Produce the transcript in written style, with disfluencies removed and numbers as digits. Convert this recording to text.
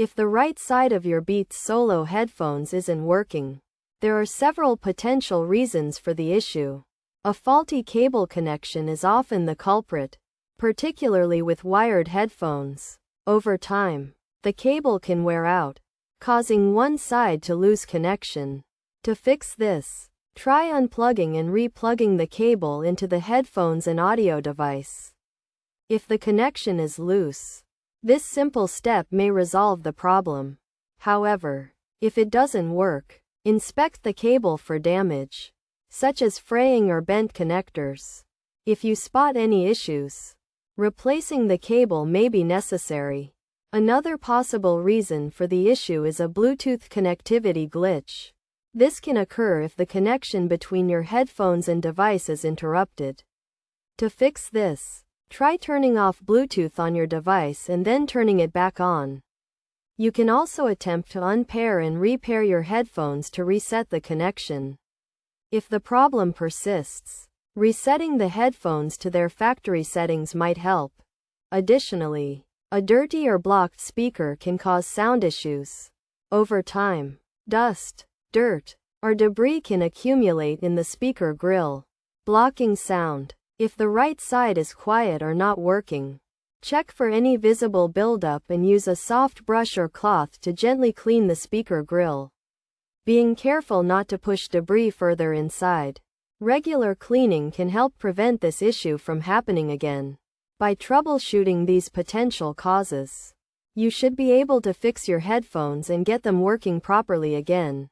If the right side of your Beats Solo headphones isn't working, there are several potential reasons for the issue. A faulty cable connection is often the culprit, particularly with wired headphones. Over time, the cable can wear out, causing one side to lose connection. To fix this, try unplugging and replugging the cable into the headphones and audio device. If the connection is loose, this simple step may resolve the problem. However, if it doesn't work, inspect the cable for damage, such as fraying or bent connectors. If you spot any issues, replacing the cable may be necessary. Another possible reason for the issue is a Bluetooth connectivity glitch. This can occur if the connection between your headphones and device is interrupted. To fix this, try turning off Bluetooth on your device and then turning it back on. You can also attempt to unpair and repair your headphones to reset the connection. If the problem persists, resetting the headphones to their factory settings might help. Additionally, a dirty or blocked speaker can cause sound issues. Over time, dust, dirt, or debris can accumulate in the speaker grill, blocking sound. If the right side is quiet or not working, check for any visible buildup and use a soft brush or cloth to gently clean the speaker grill, being careful not to push debris further inside. Regular cleaning can help prevent this issue from happening again. By troubleshooting these potential causes, you should be able to fix your headphones and get them working properly again.